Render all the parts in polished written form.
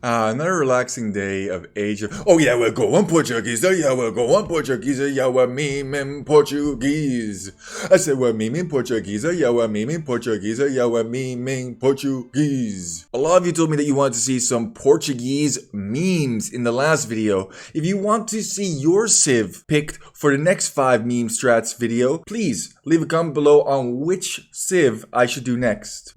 Another relaxing day of age of. Oh yeah, we're going Portuguese. Yeah, we're going Portuguese. Yeah, we're memeing Portuguese. I said we're memeing Portuguese. Yeah, we're memeing Portuguese. Yeah, we're memeing Portuguese. A lot of you told me that you wanted to see some Portuguese memes in the last video. If you want to see your civ picked for the next 5 meme strats video, please leave a comment below on which civ I should do next.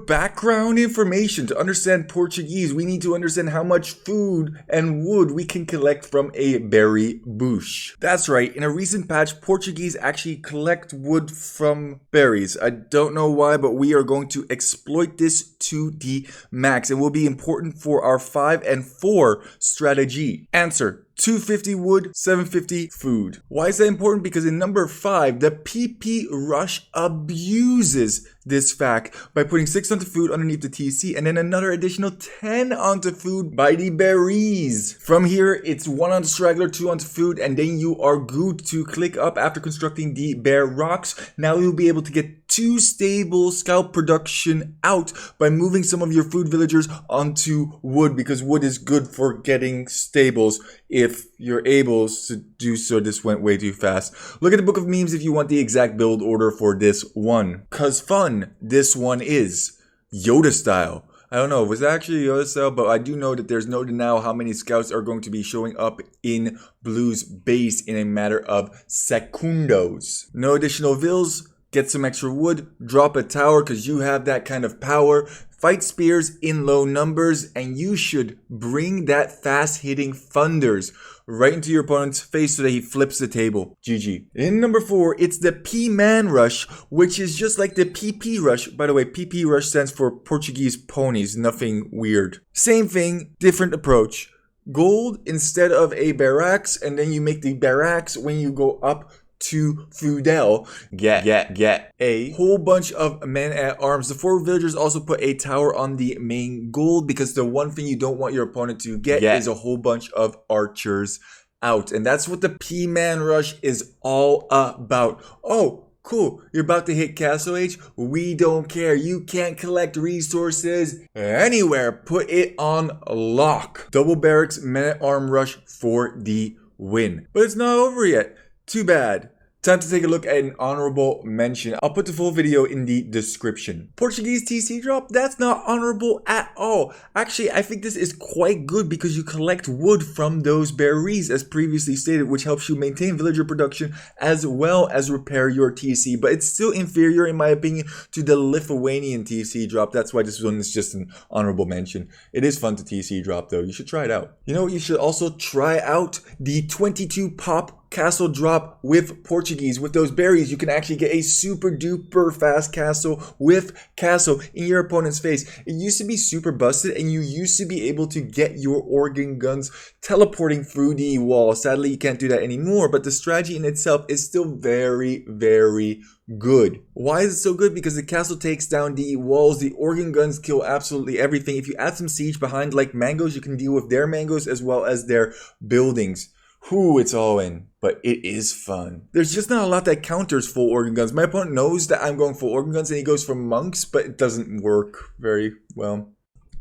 Background information. To understand Portuguese, we need to understand how much food and wood we can collect from a berry bush. That's right, in a recent patch, Portuguese actually collect wood from berries. I don't know why, but we are going to exploit this to the max. It will be important for our 5 and 4 strategy. Answer: 250 wood, 750 food. Why is that important? Because in number 5, the PP Rush abuses this fact by putting 6 onto food underneath the TC and then another additional 10 onto food by the berries. From here, it's 1 onto straggler, 2 onto food, and then you are good to click up after constructing the Barracks. Now you'll be able to get 2 stable scout production out by moving some of your food villagers onto wood, because wood is good for getting stables if you're able to do so. This went way too fast. Look at the book of memes if you want the exact build order for this one. Cause fun, this one is Yoda style. I don't know, was that actually Yoda style? But I do know that there's no denial how many scouts are going to be showing up in Blue's base in a matter of segundos. No additional vills. Get some extra wood, drop a tower because you have that kind of power, fight spears in low numbers, and you should bring that fast-hitting thunders right into your opponent's face so that he flips the table. GG. In number 4, it's the P-Man Rush, which is just like the PP Rush. By the way, PP Rush stands for Portuguese Ponies, nothing weird. Same thing, different approach. Gold instead of a Barracks, and then you make the Barracks when you go up to Feudal, get a whole bunch of men at arms. The 4 villagers also put a tower on the main gold, because the one thing you don't want your opponent to get is a whole bunch of archers out. And that's what the P-Man Rush is all about. Oh, cool, you're about to hit Castle Age? We don't care. You can't collect resources anywhere. Put it on lock. Double Barracks men-at-arm rush for the win. But it's not over yet. Too bad. Time to take a look at an honorable mention. I'll put the full video in the description. Portuguese TC Drop, that's not honorable at all. Actually, I think this is quite good because you collect wood from those berries as previously stated, which helps you maintain villager production as well as repair your TC. But it's still inferior in my opinion to the Lithuanian TC Drop. That's why this one is just an honorable mention. It is fun to TC Drop though. You should try it out. You know what? You should also try out the 22 pop castle drop with Portuguese. With those berries, you can actually get a super duper fast castle with castle in your opponent's face. It used to be super busted and you used to be able to get your organ guns teleporting through the wall. Sadly, you can't do that anymore, but the strategy in itself is still very, very good. Why is it so good? Because the castle takes down the walls, the organ guns kill absolutely everything. If you add some siege behind like mangoes, you can deal with their mangoes as well as their buildings. Whew, it's all in, but it is fun. There's just not a lot that counters full organ guns. My opponent knows that I'm going full organ guns and he goes for monks, but it doesn't work very well.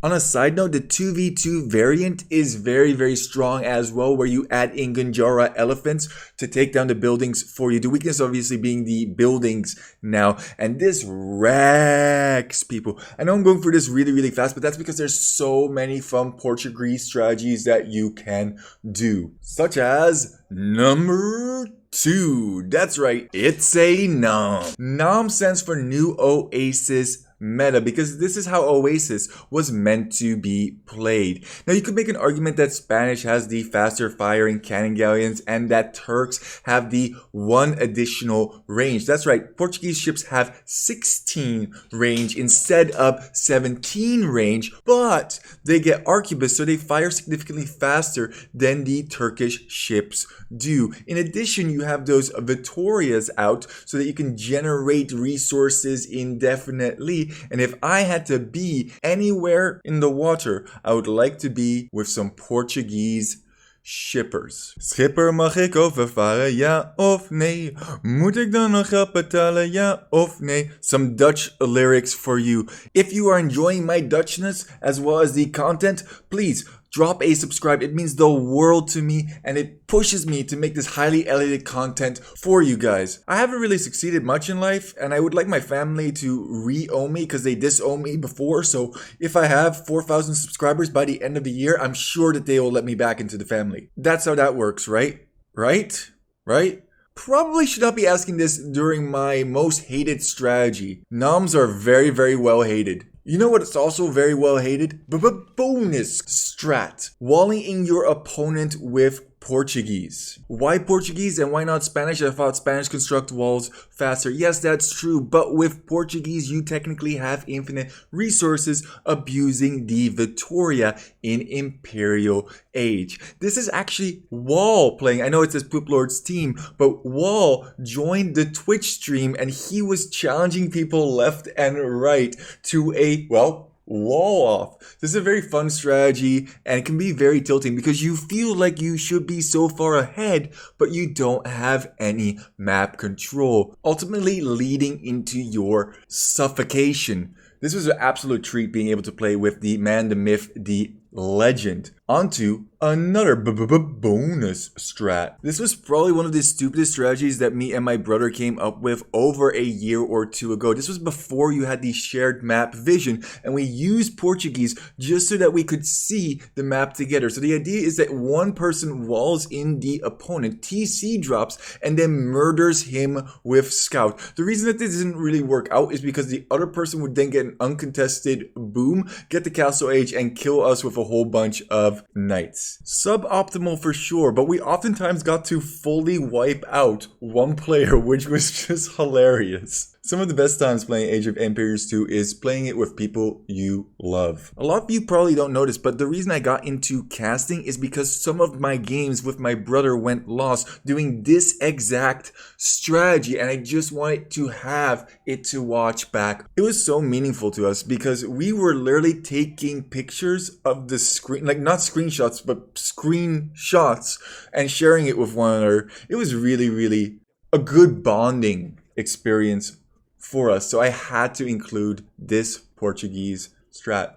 On a side note, the 2v2 variant is very, very strong as well, where you add in Gunjara elephants to take down the buildings for you. The weakness obviously being the buildings now, and this wrecks people. I know I'm going through this really, really fast, but that's because there's so many fun Portuguese strategies that you can do, such as number 2. That's right, it's a nom. Nom stands for New Oasis Meta, because this is how Oasis was meant to be played. Now you could make an argument that Spanish has the faster firing cannon galleons and that Turks have the 1 additional range. That's right, Portuguese ships have 16 range instead of 17 range, but they get arquebus, so they fire significantly faster than the Turkish ships do. In addition, you have those Vittorias out so that you can generate resources indefinitely. And if I had to be anywhere in the water, I would like to be with some Portuguese shippers. Schipper, mag ik overvaren, ja of nee? Moet ik dan nog geld betalen, ja of nee? Some Dutch lyrics for you. If you are enjoying my Dutchness as well as the content, please drop a subscribe. It means the world to me and it pushes me to make this highly edited content for you guys. I haven't really succeeded much in life and I would like my family to re-own me because they disowned me before. So if I have 4,000 subscribers by the end of the year, I'm sure that they will let me back into the family. That's how that works, right? Right? Probably should not be asking this during my most hated strategy. Noms are very, very well hated. You know what it's also very well hated? Bonus strat. Walling in your opponent with Portuguese. Why Portuguese and why not Spanish? I thought Spanish construct walls faster. Yes, that's true, but with Portuguese, you technically have infinite resources abusing the Victoria in Imperial Age. This is actually Wall playing. I know it says Poop Lord's team, but Wall joined the Twitch stream and he was challenging people left and right to a, well, wall off. This is a very fun strategy and it can be very tilting because you feel like you should be so far ahead, but you don't have any map control, ultimately leading into your suffocation. This was an absolute treat being able to play with the man, the myth, the legend. Onto another bonus strat. This was probably one of the stupidest strategies that me and my brother came up with over a year or two ago. This was before you had the shared map vision and we used Portuguese just so that we could see the map together. So the idea is that one person walls in the opponent, TC drops, and then murders him with scout. The reason that this didn't really work out is because the other person would then get an uncontested boom, get the castle age, and kill us with a whole bunch of knights. Suboptimal for sure, but we oftentimes got to fully wipe out one player, which was just hilarious. Some of the best times playing Age of Empires 2 is playing it with people you love. A lot of you probably don't notice, but the reason I got into casting is because some of my games with my brother went lost doing this exact strategy, and I just wanted to have it to watch back. It was so meaningful to us because we were literally taking pictures of the screen, like not screenshots, but screenshots, and sharing it with one another. It was really, really a good bonding experience for us, so I had to include this Portuguese strat.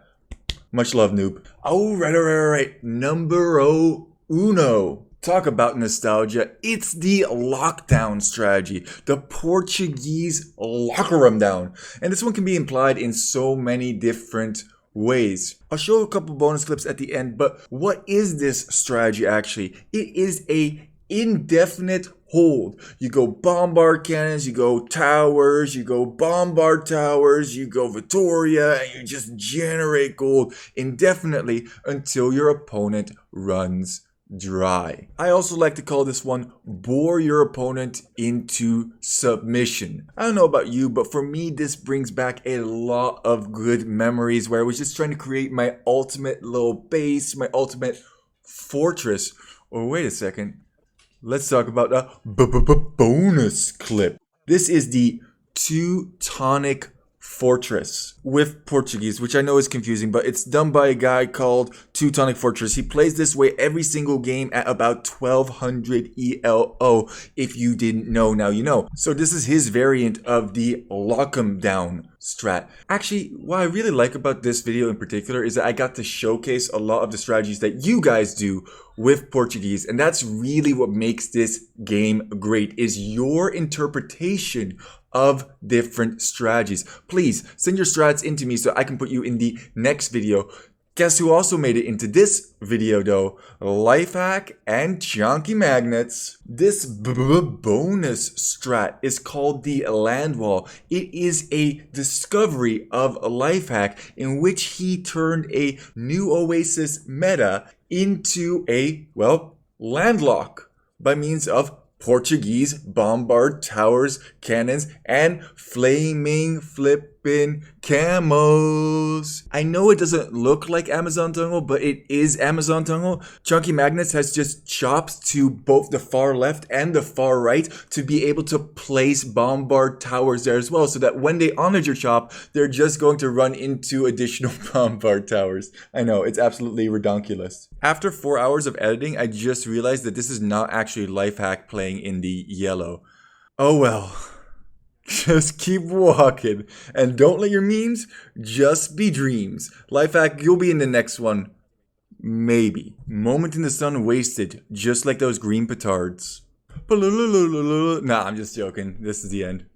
Much love, noob. Alright. Numero uno. Talk about nostalgia. It's the lockdown strategy. The Portuguese locker room down. And this one can be implied in so many different ways. I'll show a couple bonus clips at the end, but what is this strategy actually? It is a indefinite hold. You go bombard cannons, you go towers, you go bombard towers, you go Victoria, and you just generate gold indefinitely until your opponent runs dry. I also like to call this one bore your opponent into submission. I don't know about you, but for me this brings back a lot of good memories where I was just trying to create my ultimate little base, my ultimate fortress. Or wait a second. Let's talk about a bonus clip. This is the Teutonic Fortress with Portuguese, which I know is confusing, but it's done by a guy called Teutonic Fortress. He plays this way every single game at about 1200 ELO. If you didn't know, now you know. So this is his variant of the lock 'em down strat. Actually, what I really like about this video in particular is that I got to showcase a lot of the strategies that you guys do with Portuguese, and that's really what makes this game great, is your interpretation of different strategies. Please send your strats into me so I can put you in the next video. Guess who also made it into this video though? Lifehack and Chunky Magnets. This bonus strat is called the Land Wall. It is a discovery of Lifehack in which he turned a new Oasis meta into a, well, landlock by means of Portuguese bombard towers, cannons, and flaming flipping in camos. I know it doesn't look like Amazon Jungle, but it is Amazon Jungle. Chunky Magnets has just chops to both the far left and the far right to be able to place bombard towers there as well, so that when they honor your chop, they're just going to run into additional bombard towers. I know, it's absolutely redonkulous. After 4 hours of editing, I just realized that this is not actually Lifehack playing in the yellow. Oh well. Just keep walking. And don't let your memes just be dreams. Lifehack, you'll be in the next one. Maybe. Moment in the sun wasted, just like those green petards. Nah, I'm just joking. This is the end.